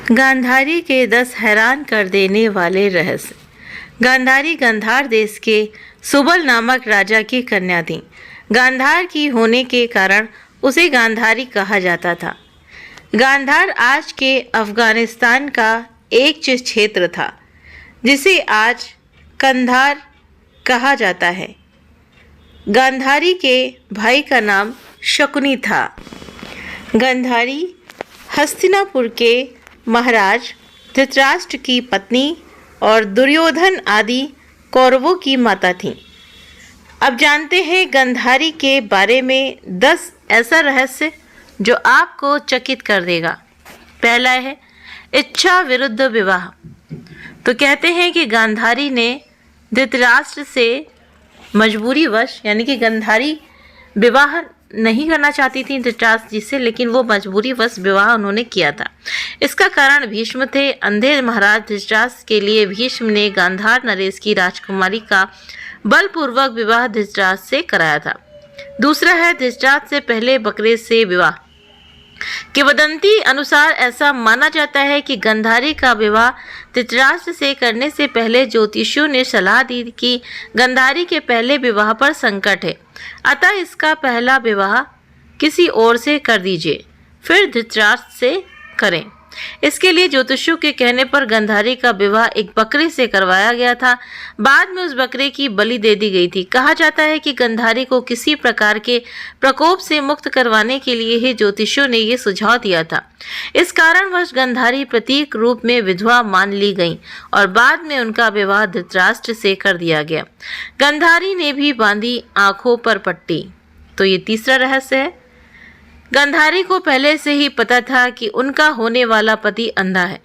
गांधारी के 10 हैरान कर देने वाले रहस्य। गांधारी गांधार देश के सुबल नामक राजा की कन्या थी। गांधार की होने के कारण उसे गांधारी कहा जाता था। गांधार आज के अफगानिस्तान का एक क्षेत्र था जिसे आज कंधार कहा जाता है। गांधारी के भाई का नाम शकुनी था। गांधारी हस्तिनापुर के महाराज धृतराष्ट्र की पत्नी और दुर्योधन आदि कौरवों की माता थीं। अब जानते हैं गांधारी के बारे में 10 ऐसा रहस्य जो आपको चकित कर देगा। पहला है इच्छा विरुद्ध विवाह। तो कहते हैं कि गांधारी ने धृतराष्ट्र से मजबूरीवश, यानी कि गांधारी विवाह नहीं करना चाहती थी धृतराष्ट्र जी से, लेकिन वो मजबूरीवश विवाह उन्होंने किया था। इसका कारण भीष्म थे। अंधे महाराज धृतराष्ट्र के लिए भीष्म ने गांधार नरेश की राजकुमारी का बलपूर्वक विवाह धृतराष्ट्र से कराया था। दूसरा है धृतराष्ट्र से पहले बकरे से विवाह। किंवदंती अनुसार ऐसा माना जाता है कि गांधारी का विवाह धृतराष्ट्र से करने से पहले ज्योतिषियों ने सलाह दी कि गांधारी के पहले विवाह पर संकट है, अतः इसका पहला विवाह किसी और से कर दीजिए, फिर धृतराष्ट्र से करें। इसके लिए ज्योतिषियों के कहने पर गांधारी का विवाह एक बकरे से करवाया गया था। बाद में उस बकरे की बलि दे दी गई थी। कहा जाता है कि गांधारी को किसी प्रकार के प्रकोप से मुक्त करवाने के लिए ही ज्योतिषियों ने ये सुझाव दिया था। इस कारणवश गांधारी प्रतीक रूप में विधवा मान ली गई और बाद में उनका विवाह धृतराष्ट्र से कर दिया गया। गांधारी ने भी बांधी आंखों पर पट्टी। तो ये तीसरा रहस्य है। गांधारी को पहले से ही पता था कि उनका होने वाला पति अंधा है।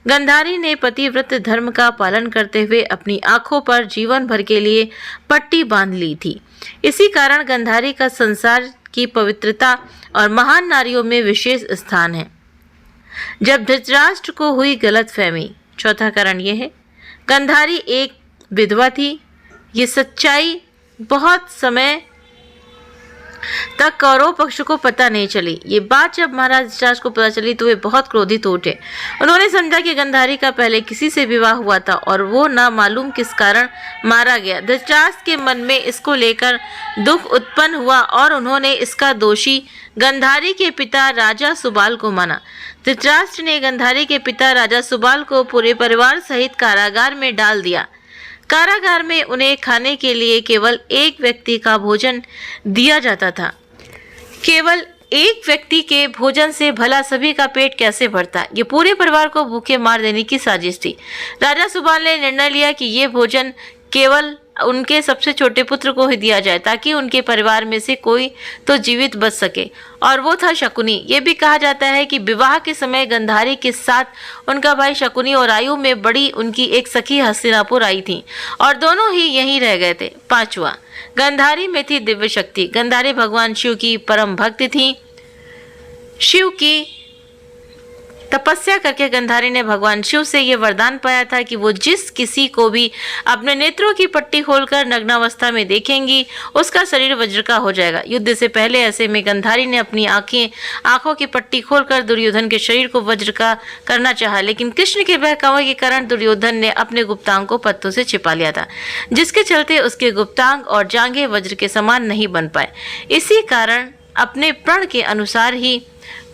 गांधारी ने पतिव्रत धर्म का पालन करते हुए अपनी आंखों पर जीवन भर के लिए पट्टी बांध ली थी। इसी कारण गांधारी का संसार की पवित्रता और महान नारियों में विशेष स्थान है। जब धृतराष्ट्र को हुई गलतफहमी, चौथा कारण यह है, गांधारी एक विधवा थी। ये सच्चाई बहुत समय तक कौरव पक्ष को पता नहीं चली। ये बात जब महाराज धृतराष्ट्र को पता चली तो वे बहुत क्रोधित उठे। उन्होंने समझा कि गांधारी का पहले किसी से विवाह हुआ था और वो ना मालूम किस कारण मारा गया। धृतराष्ट्र के मन में इसको लेकर दुख उत्पन्न हुआ और उन्होंने इसका दोषी गांधारी के पिता राजा सुबाल को माना। धृतराष्ट्र ने गांधारी के पिता राजा सुबाल को पूरे परिवार सहित कारागार में डाल दिया। कारागार में उन्हें खाने के लिए केवल एक व्यक्ति का भोजन दिया जाता था। केवल एक व्यक्ति के भोजन से भला सभी का पेट कैसे भरता? ये पूरे परिवार को भूखे मार देने की साजिश थी। राजा सुबाल ने निर्णय लिया कि ये भोजन केवल उनके सबसे छोटे पुत्र को ही दिया जाए ताकि उनके परिवार में से कोई तो जीवित बच सके, और वो था शकुनी। ये भी कहा जाता है कि विवाह के समय गांधारी के साथ उनका भाई शकुनी और आयु में बड़ी उनकी एक सखी हस्तिनापुर आई थी और दोनों ही यहीं रह गए थे। पांचवा, गांधारी में थी दिव्य शक्ति। गांधारी भगवान शिव की परम भक्त थी। शिव की तपस्या करके गांधारी ने भगवान शिव से यह वरदान पाया था कि वो जिस किसी को भी अपने नेत्रों की पट्टी खोलकर नग्नावस्था में देखेंगी उसका शरीर वज्र का हो जाएगा। युद्ध से पहले ऐसे में गांधारी ने अपनी आंखों की पट्टी खोलकर दुर्योधन के शरीर को वज्र का करना चाहा, लेकिन कृष्ण के बहकावे के कारण दुर्योधन ने अपने गुप्तांग को पत्तों से छिपा लिया था, जिसके चलते उसके गुप्तांग और जांघें वज्र के समान नहीं बन पाए। इसी कारण अपने प्रण के अनुसार ही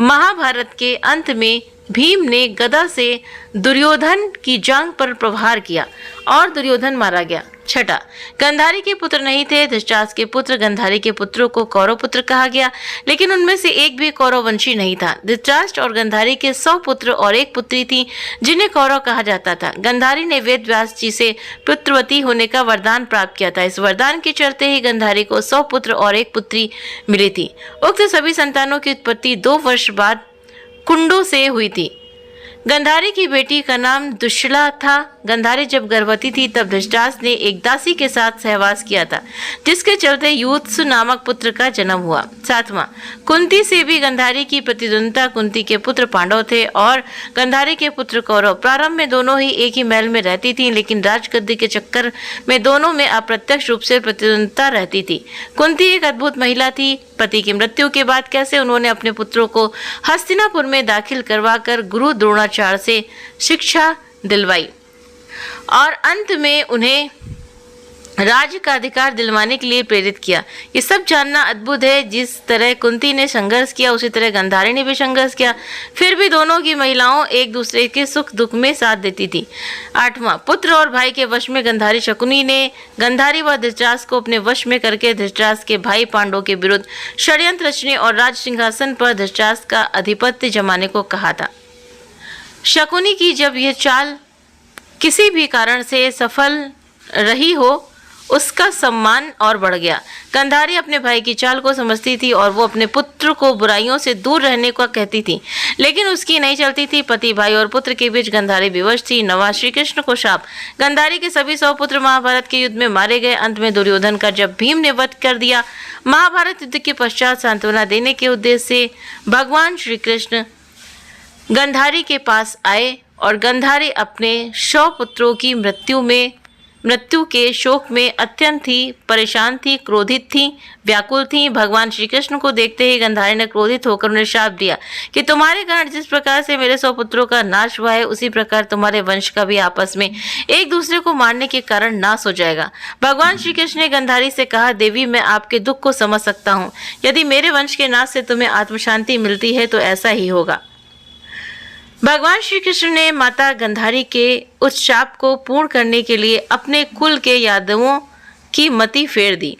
महाभारत के अंत में भीम ने गदा से दुर्योधन की जांघ पर प्रहार किया और दुर्योधन मारा गया। छठा, गांधारी के पुत्र नहीं थे धृतराष्ट्र के पुत्र। गांधारी के पुत्रों को कौरव पुत्र कहा गया, लेकिन उनमें से एक भी कौरव वंशी नहीं था। धृतराष्ट्र और गांधारी के 100 पुत्र और एक पुत्री थी जिन्हें कौरव कहा जाता था। गांधारी ने वेद व्यास जी से पुत्रवती होने का वरदान प्राप्त किया था। इस वरदान के चलते ही गांधारी को 100 पुत्र और एक पुत्री मिली थी। उक्त सभी संतानों की उत्पत्ति 2 वर्ष बाद कुंडों से हुई थी। गांधारी की बेटी का नाम दुश्शला था। गांधारी जब गर्भवती थी तब धृतराष्ट्र ने एक दासी के साथ सहवास किया था, जिसके चलते युत्सु नामक पुत्र का जन्म हुआ। 7वां, कुंती से भी गांधारी की प्रतिद्वंदता। कुंती के पुत्र पांडव थे और गांधारी के पुत्र कौरव। प्रारंभ में दोनों ही एक ही महल में रहती थी, लेकिन राजगद्दी के चक्कर में दोनों में अप्रत्यक्ष रूप से प्रतिद्वंदता रहती थी। कुंती एक अद्भुत महिला थी, पति की मृत्यु के बाद कैसे उन्होंने अपने पुत्रों को हस्तिनापुर में दाखिल करवाकर गुरु द्रोणाचार्य से शिक्षा दिलवाई और अंत में उन्हें राज्य का अधिकार दिलवाने के लिए प्रेरित किया। ये सब जानना अद्भुत है। जिस तरह कुंती ने संघर्ष किया उसी तरह गांधारी ने भी संघर्ष किया, फिर भी दोनों की महिलाओं एक दूसरे के सुख दुख में साथ देती थी। 8वां, पुत्र और भाई के वश में गांधारी। शकुनी ने गांधारी व धृतराष्ट्र को अपने वश में करके धृतराष्ट्र के भाई पांडवों के विरुद्ध षड्यंत्र रचने और राज सिंहासन पर धृतराष्ट्र का अधिपत्य जमाने को कहा था। शकुनी की जब यह चाल किसी भी कारण से सफल रही हो, उसका सम्मान और बढ़ गया। गांधारी अपने भाई की चाल को समझती थी और वो अपने पुत्र को बुराइयों से दूर रहने को कहती थी, लेकिन उसकी नहीं चलती थी। पति, भाई और पुत्र के बीच गांधारी विवश थी। 9वां, श्री कृष्ण को शाप। गांधारी के सभी 100 पुत्र महाभारत के युद्ध में मारे गए। अंत में दुर्योधन का जब भीम ने वध कर दिया। महाभारत युद्ध के पश्चात सांत्वना देने के उद्देश्य से भगवान श्री कृष्ण गांधारी के पास आए और गांधारी अपने 100 पुत्रों की मृत्यु के शोक में अत्यंत ही परेशान थी, क्रोधित थी, व्याकुल थी। भगवान श्री कृष्ण को देखते ही गांधारी ने क्रोधित होकर उन्हें शाप दिया कि तुम्हारे कारण जिस प्रकार से मेरे 100 पुत्रों का नाश हुआ है, उसी प्रकार तुम्हारे वंश का भी आपस में एक दूसरे को मारने के कारण नाश हो जाएगा। भगवान श्री कृष्ण ने गांधारी से कहा, देवी, मैं आपके दुख को समझ सकता हूँ। यदि मेरे वंश के नाश से तुम्हें आत्मशांति मिलती है तो ऐसा ही होगा। भगवान श्री कृष्ण ने माता गांधारी के उस शाप को पूर्ण करने के लिए अपने कुल के यादवों की मति फेर दी।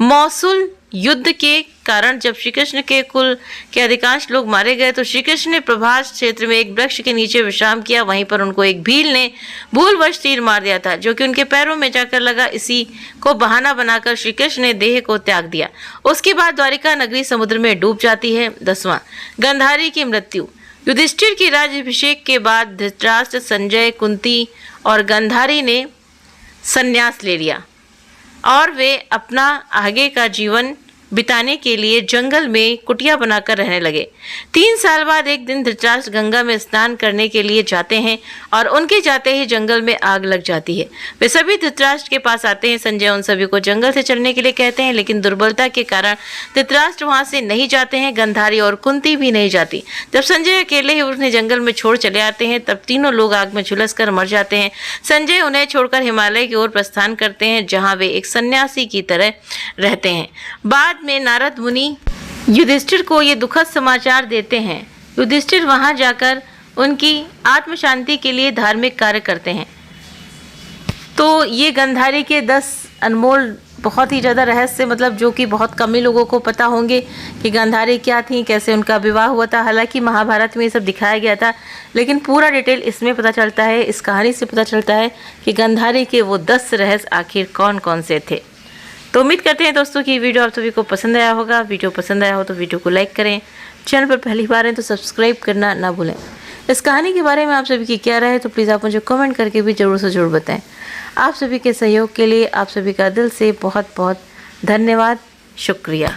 मौसूल युद्ध के कारण जब श्री कृष्ण के कुल के अधिकांश लोग मारे गए तो श्री कृष्ण ने प्रभास क्षेत्र में एक वृक्ष के नीचे विश्राम किया। वहीं पर उनको एक भील ने भूलवश तीर मार दिया था, जो कि उनके पैरों में जाकर लगा। इसी को बहाना बनाकर श्री कृष्ण ने देह को त्याग दिया। उसके बाद द्वारिका नगरी समुद्र में डूब जाती है। 10वां, गांधारी की मृत्यु। युधिष्ठिर के राज्याभिषेक के बाद धृतराष्ट्र, संजय, कुंती और गांधारी ने संन्यास ले लिया और वे अपना आगे का जीवन बिताने के लिए जंगल में कुटिया बनाकर रहने लगे। 3 साल बाद एक दिन धृतराष्ट्र गंगा में स्नान करने के लिए जाते हैं और उनके जाते ही जंगल में आग लग जाती है। वे सभी धृतराष्ट्र के पास आते हैं। संजय उन सभी को जंगल से चलने के लिए कहते हैं, लेकिन दुर्बलता के कारण धृतराष्ट्र वहां से नहीं जाते हैं। गांधारी और कुंती भी नहीं जाती। जब संजय अकेले ही उन्हें जंगल में छोड़ चले आते हैं, तब तीनों लोग आग में झुलस कर मर जाते हैं। संजय उन्हें छोड़कर हिमालय की ओर प्रस्थान करते हैं, जहाँ वे एक सन्यासी की तरह रहते हैं। बाद में नारद मुनि युधिष्ठिर को ये दुखद समाचार देते हैं। युधिष्ठिर वहां जाकर उनकी आत्म शांति के लिए धार्मिक कार्य करते हैं। तो ये गांधारी के 10 अनमोल बहुत ही ज़्यादा रहस्य, मतलब जो कि बहुत कम ही लोगों को पता होंगे कि गांधारी क्या थी, कैसे उनका विवाह हुआ था। हालांकि महाभारत में ये सब दिखाया गया था, लेकिन पूरा डिटेल इसमें पता चलता है, इस कहानी से पता चलता है कि गांधारी के वो 10 रहस्य आखिर कौन कौन से थे। तो उम्मीद करते हैं दोस्तों कि वीडियो आप सभी को पसंद आया होगा। वीडियो पसंद आया हो तो वीडियो को लाइक करें, चैनल पर पहली बार हैं तो सब्सक्राइब करना ना भूलें। इस कहानी के बारे में आप सभी की क्या राय है तो प्लीज़ आप मुझे कमेंट करके भी ज़रूर से ज़रूर बताएं। आप सभी के सहयोग के लिए आप सभी का दिल से बहुत बहुत धन्यवाद, शुक्रिया।